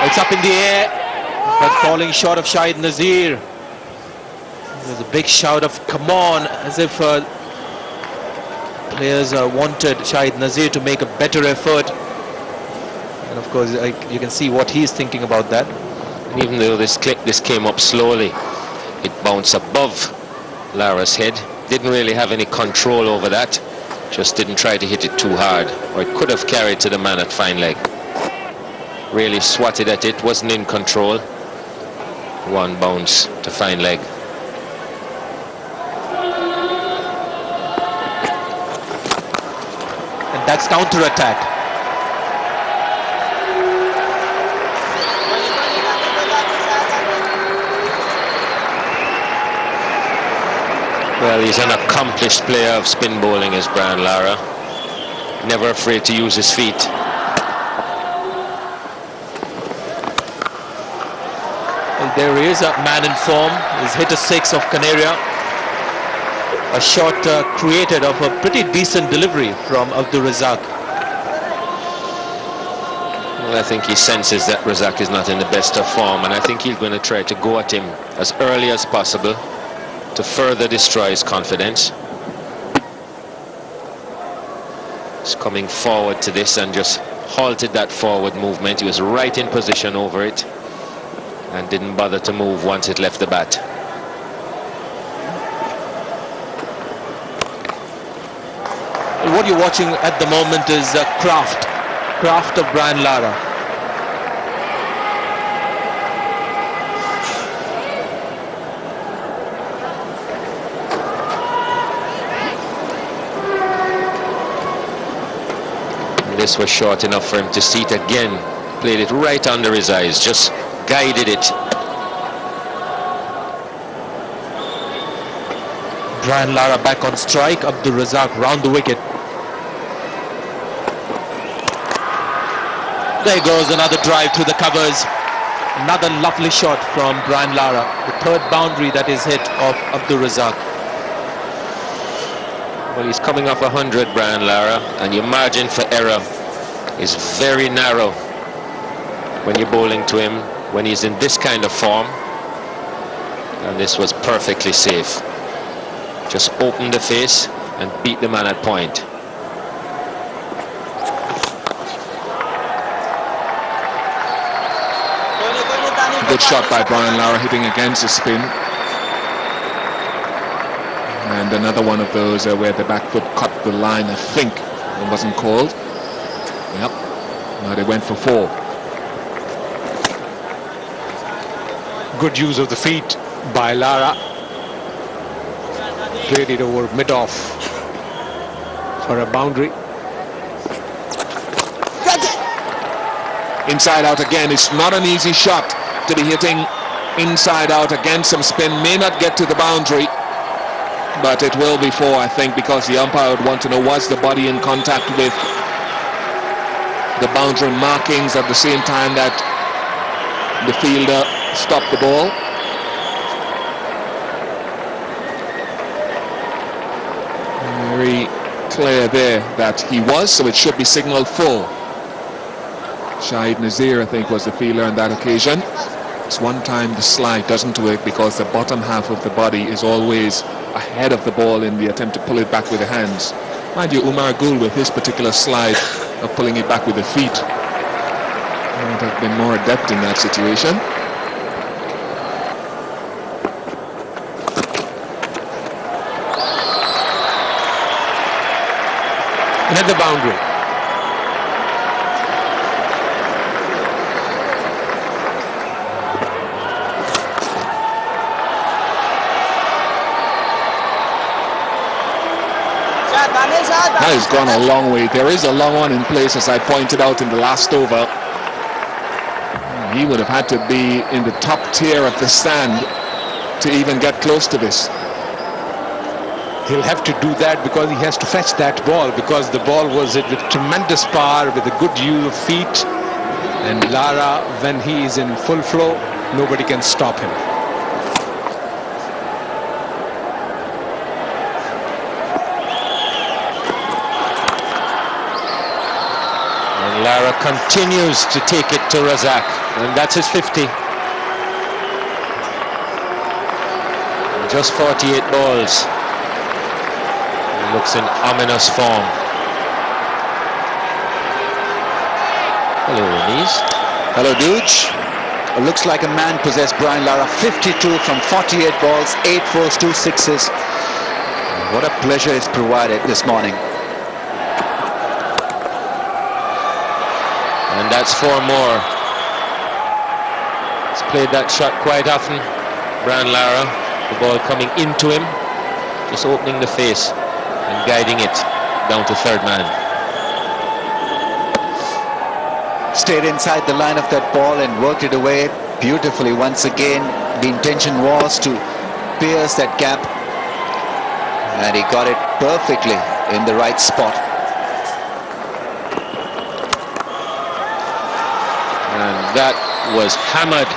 It's up in the air, but falling short of Shahid Nazir. There's a big shout of "come on," as if players wanted Shahid Nazir to make a better effort. And of course, you can see what he's thinking about that. And even though this came up slowly, it bounced above Lara's head. Didn't really have any control over that. Just didn't try to hit it too hard, or it could have carried to the man at fine leg. Really swatted at it, wasn't in control. One bounce to fine leg. And that's counter-attack. Well, he's an accomplished player of spin bowling, is Brian Lara. Never afraid to use his feet. Well, there is a man in form. He's hit a 6 of Canaria. A shot created of a pretty decent delivery from Abdul Razak. Well, I think he senses that Razak is not in the best of form, and I think he's going to try to go at him as early as possible to further destroy his confidence. He's coming forward to this and just halted that forward movement. He was right in position over it and didn't bother to move once it left the bat. What you're watching at the moment is craft of Brian Lara. This was short enough for him to see it again. Played it right under his eyes, just guided it. Brian Lara back on strike. Abdul Razak round the wicket. There goes another drive through the covers. Another lovely shot from Brian Lara. The third boundary that is hit of Abdul Razak. Well, he's coming off 100, Brian Lara, and your margin for error is very narrow when you're bowling to him, when he's in this kind of form. And this was perfectly safe. Just open the face and beat the man at point. Good shot by Brian Lara, hitting against the spin. And another one of those where the back foot cut the line, I think. It wasn't called. Yep. Now they went for 4. Good use of the feet by Lara. Played it over mid-off for a boundary. Inside out again. It's not an easy shot to be hitting inside out against some spin. May not get to the boundary, but it will be 4, I think, because the umpire would want to know, was the body in contact with the boundary markings at the same time that the fielder stopped the ball. Very clear there that he was, so it should be signaled 4. Shahid Nazir, I think, was the fielder on that occasion. It's one time the slide doesn't work because the bottom half of the body is always ahead of the ball in the attempt to pull it back with the hands. Mind you, Umar Gul, with his particular slide of pulling it back with the feet, might have been more adept in that situation. Another boundary. That has gone a long way. There is a long one in place, as I pointed out in the last over. He would have had to be in the top tier of the stand to even get close to this. He'll have to do that because he has to fetch that ball, because the ball was hit with tremendous power, with a good use of feet. And Lara, when he is in full flow, nobody can stop him. And Lara continues to take it to Razak, and that's his 50. Just 48 balls. He looks in ominous form. Hello, Ramiz. Hello, Dooch. Looks like a man possessed, Brian Lara. 52 from 48 balls, 8 fours, 2 sixes. What a pleasure it's provided this morning. And that's 4 more. He's played that shot quite often. Brian Lara, the ball coming into him, just opening the face and guiding it down to third man. Stayed inside the line of that ball and worked it away beautifully once again. The intention was to pierce that gap, and he got it perfectly in the right spot. And that was hammered.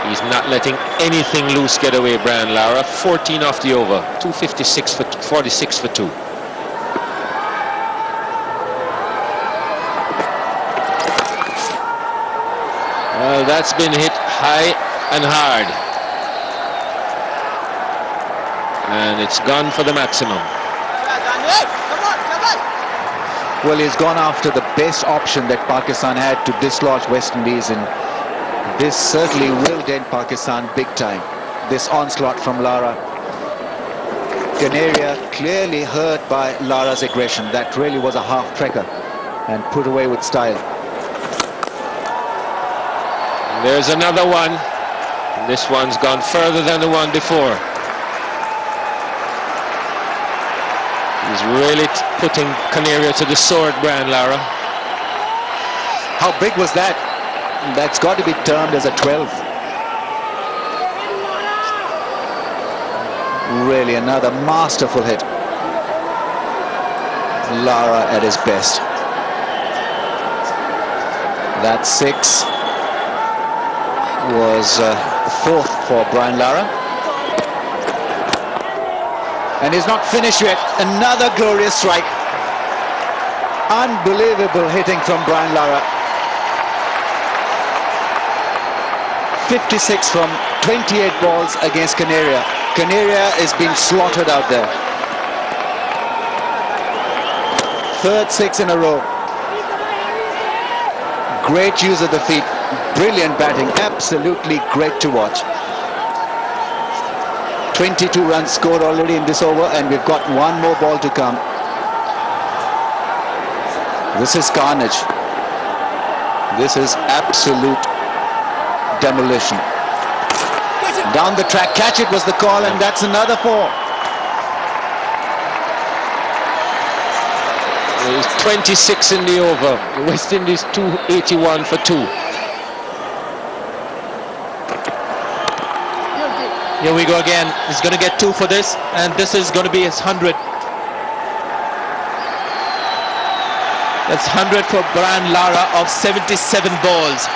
He's not letting anything loose get away, Brian Lara. 14 off the over, 256 for 46 for 2. Well, that's been hit high and hard. And it's gone for the maximum. Well, he's gone after the best option that Pakistan had to dislodge West Indies, and this certainly will dent Pakistan big time. This onslaught from Lara. Canaria clearly hurt by Lara's aggression. That really was a half-trekker and put away with style. There's another one. This one's gone further than the one before. He's really putting Canaria to the sword, Brian Lara. How big was that? That's got to be termed as a 12. Really another masterful hit. Lara at his best. That 6 was the 4th for Brian Lara. And he's not finished yet. Another glorious strike. Unbelievable hitting from Brian Lara. 56 from 28 balls against Canaria. Canaria is being slaughtered out there. Third 6 in a row. Great use of the feet. Brilliant batting. Absolutely great to watch. 22 runs scored already in this over, and we've got one more ball to come. This is carnage. This is absolute demolition. Down the track, catch it was the call, and that's another 4. There's 26 in the over. West Indies 281 for 2. Here we go again. He's going to get 2 for this, and this is going to be his 100. That's 100 for Brian Lara of 77 balls.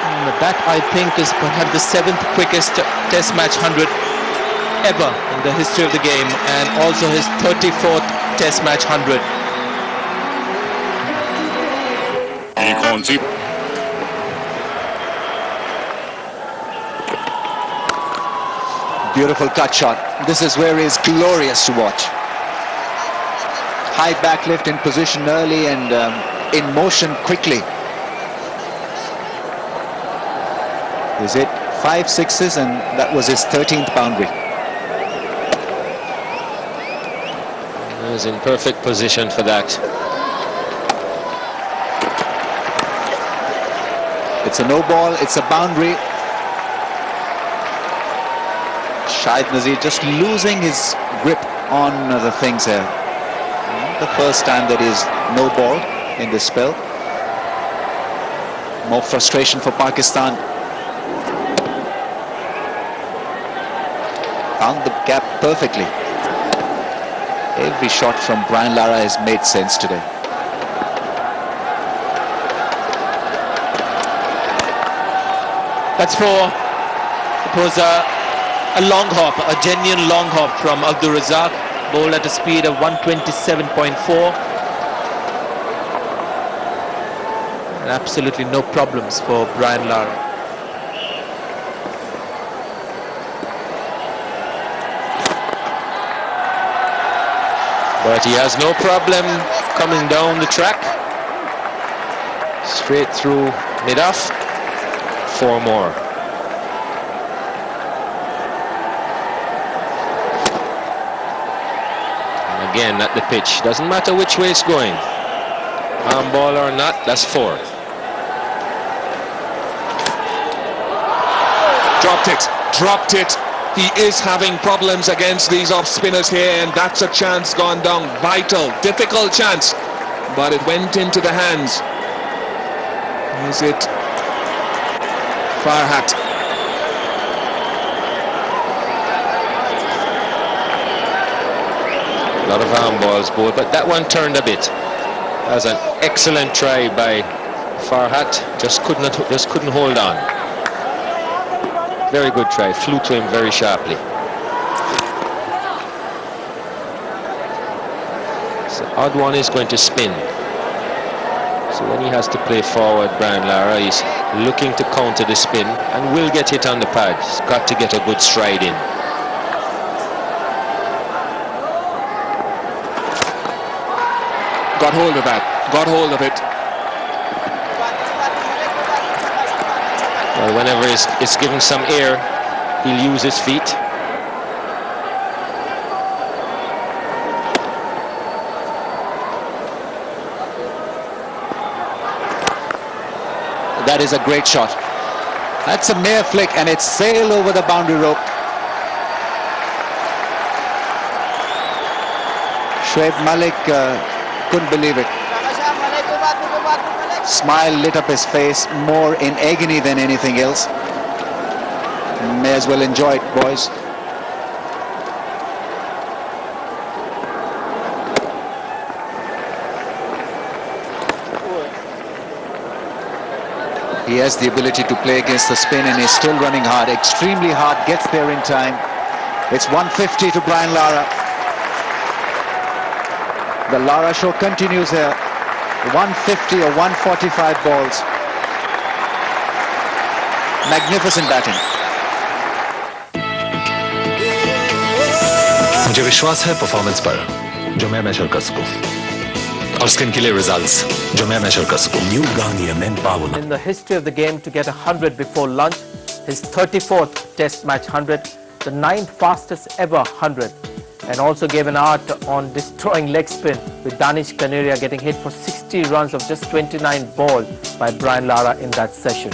And that, I think, is perhaps the 7th quickest Test match 100 ever in the history of the game, and also his 34th Test match 100. Beautiful cut shot. This is where he's glorious to watch. High backlift in position early and in motion quickly. He's hit 5 sixes, and that was his 13th boundary. He's in perfect position for that. It's a no ball, it's a boundary. Shahid Nazir just losing his grip on the things here. The first time that is no ball in this spell. More frustration for Pakistan. Found the gap perfectly. Every shot from Brian Lara has made sense today. That's 4. It was a long hop, a genuine long hop from Abdul Razak. bowled at a speed of 127.4. And absolutely no problems for Brian Lara. But he has no problem coming down the track. Straight through mid-off. 4 more. And again at the pitch. Doesn't matter which way it's going. Arm ball or not, that's 4. Dropped it. He is having problems against these off spinners here, and that's a chance gone down. Vital, difficult chance, but it went into the hands. Is it Farhat? A lot of arm balls bowled, but that one turned a bit. That was an excellent try by Farhat. Just couldn't hold on. Very good try. Flew to him very sharply. So odd one is going to spin. So when he has to play forward, Brian Lara, he's looking to counter the spin and will get hit on the pad. He's got to get a good stride in. Got hold of that. Got hold of it. Well, whenever it's given some air, he'll use his feet. That is a great shot. That's a mere flick and it sailed over the boundary rope. Shoaib Malik couldn't believe it. Smile lit up his face, more in agony than anything else. May as well enjoy it, boys. He has the ability to play against the spin and he's still running hard, extremely hard, gets there in time. It's 150 to Brian Lara. The Lara show continues here. 150 or 145 balls. Magnificent batting. मुझे विश्वास है performance पर जो मैं major कर सकूं और skin के लिए रिजल्ट्स जो मैं मेजर कर सकूं. New Garnier Men Power. In the history of the game to get 100 before lunch, his 34th test match 100, the 9th fastest ever 100, and also gave an art on destroying leg spin with Danish Kaneria getting hit for 60 runs of just 29 ball by Brian Lara in that session.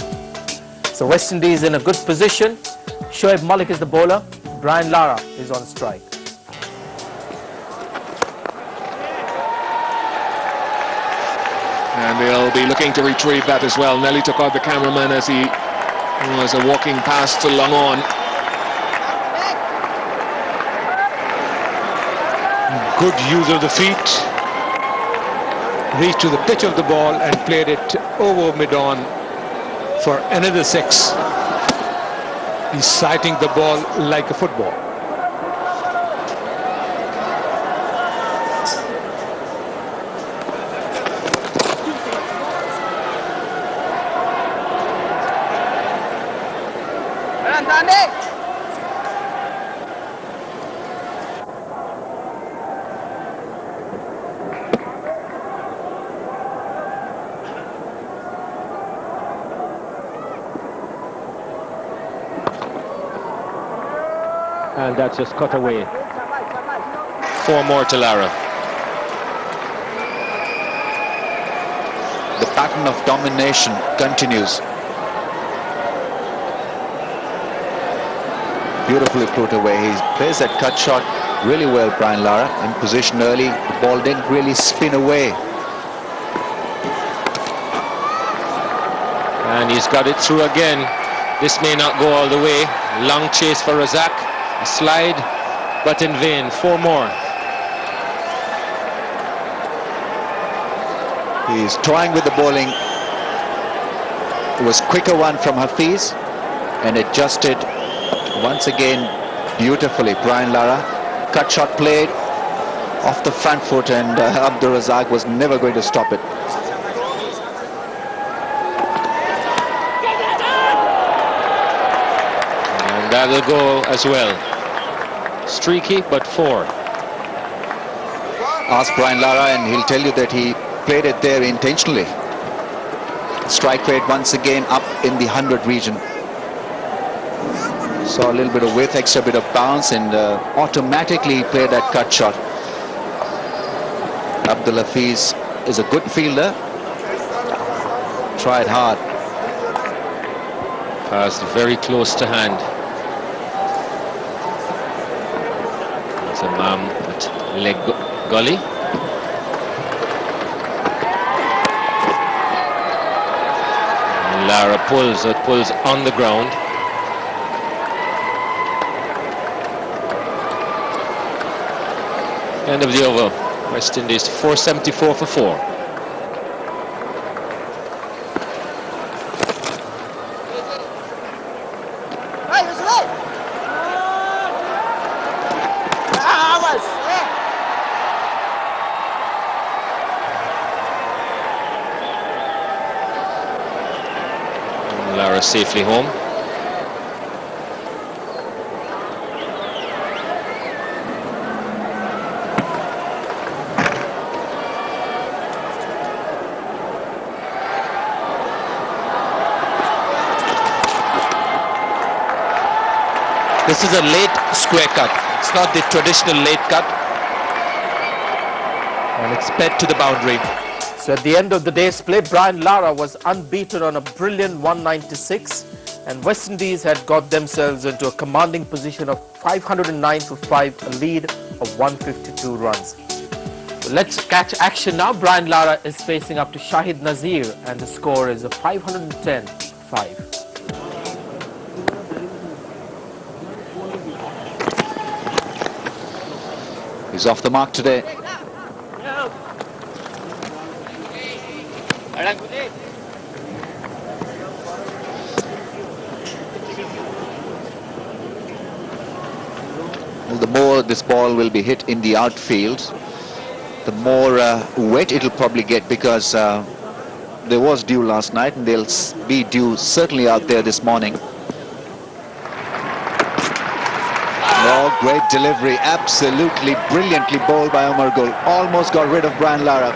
So West Indies in a good position. Shoaib Malik is the bowler. Brian Lara is on strike. And they'll be looking to retrieve that as well. Nelly took out the cameraman as he was walking past to long on. Good use of the feet. Reached to the pitch of the ball and played it over mid-on for another 6. He's sighting the ball like a football. And that's just cut away. 4 more to Lara. The pattern of domination continues. Beautifully put away. He plays that cut shot really well, Brian Lara. In position early, the ball didn't really spin away. And he's got it through again. This may not go all the way. Long chase for Razak. A slide, but in vain. 4 more. He's toying with the bowling. It was quicker one from Hafiz and adjusted once again beautifully. Brian Lara, cut shot played, off the front foot, and Abdur Razak was never going to stop it. And that'll go as well. Streaky, but 4. Ask Brian Lara and he'll tell you that he played it there intentionally. Strike rate once again up in the 100 region. Saw a little bit of width, extra bit of bounce, and automatically played that cut shot. Abdul Hafiz is a good fielder. Tried hard. Passed very close to hand. It's a Imam at leg gully. And Lara pulls, it pulls on the ground. End of the over. West Indies 474 for 4. Lara safely home. This is a late square cut. It's not the traditional late cut. And it's sped to the boundary. So at the end of the day's play, Brian Lara was unbeaten on a brilliant 196. And West Indies had got themselves into a commanding position of 509 for 5, a lead of 152 runs. So let's catch action now. Brian Lara is facing up to Shahid Nazir and the score is a 510 for 5. He's off the mark today. Well, the more this ball will be hit in the outfield, the more wet it'll probably get, because there was dew last night and there'll be dew certainly out there this morning. Oh, great delivery, absolutely brilliantly bowled by Umar Gul. Almost got rid of Brian Lara.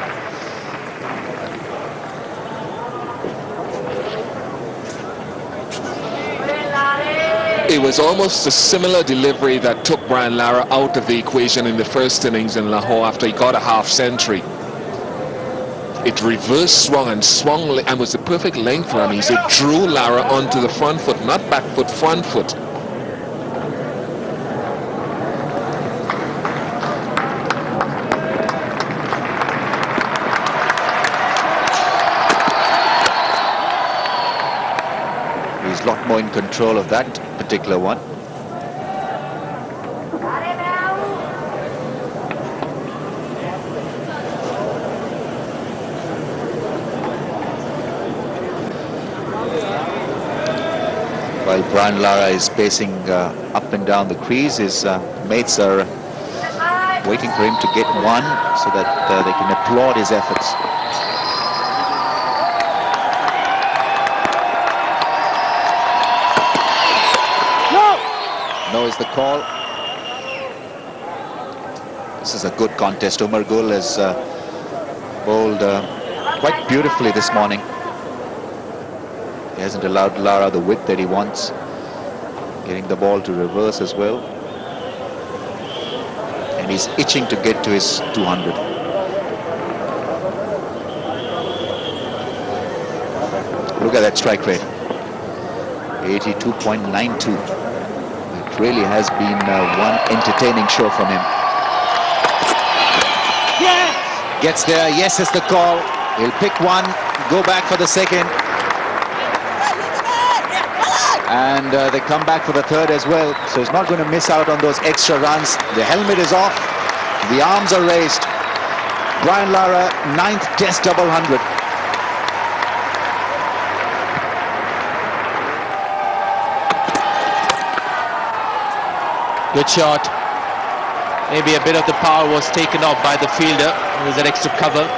It was almost a similar delivery that took Brian Lara out of the equation in the first innings in Lahore after he got a half-century. It reverse swung and was the perfect length for him. He said drew Lara onto the front foot, not back foot, front foot. He's a lot more in control of that particular one. While Brian Lara is pacing up and down the crease, his mates are waiting for him to get one so that they can applaud his efforts. No is the call. This is a good contest. Umar Gul has bowled quite beautifully this morning. He hasn't allowed Lara the width that he wants. Getting the ball to reverse as well. And he's itching to get to his 200. Look at that strike rate. 82.92. Really has been one entertaining show from him. Yes! Gets there, yes is the call. He'll pick one, go back for the second. And they come back for the third as well. So he's not going to miss out on those extra runs. The helmet is off, the arms are raised. Brian Lara, 9th Test double 100. Good shot. Maybe a bit of the power was taken off by the fielder. It was an extra cover.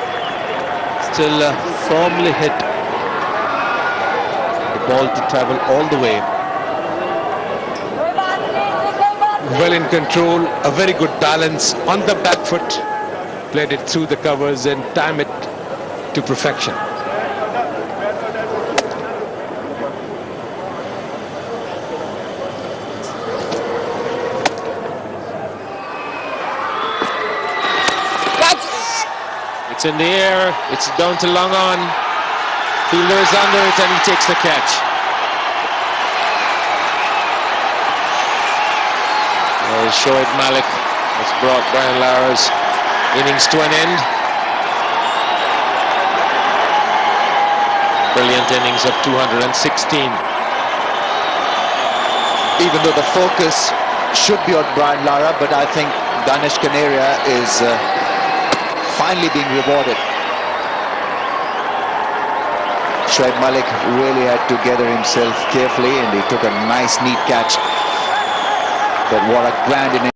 Still firmly hit the ball to travel all the way. Well in control, a very good balance on the back foot. Played it through the covers and timed it to perfection. It's in the air, it's down to long on. Fielder is under it and he takes the catch. Shoaib Malik has brought Brian Lara's innings to an end. Brilliant innings of 216. Even though the focus should be on Brian Lara, but I think Danish Canaria is finally being rewarded. Shoaib Malik really had to gather himself carefully and he took a nice neat catch. But what a grand innings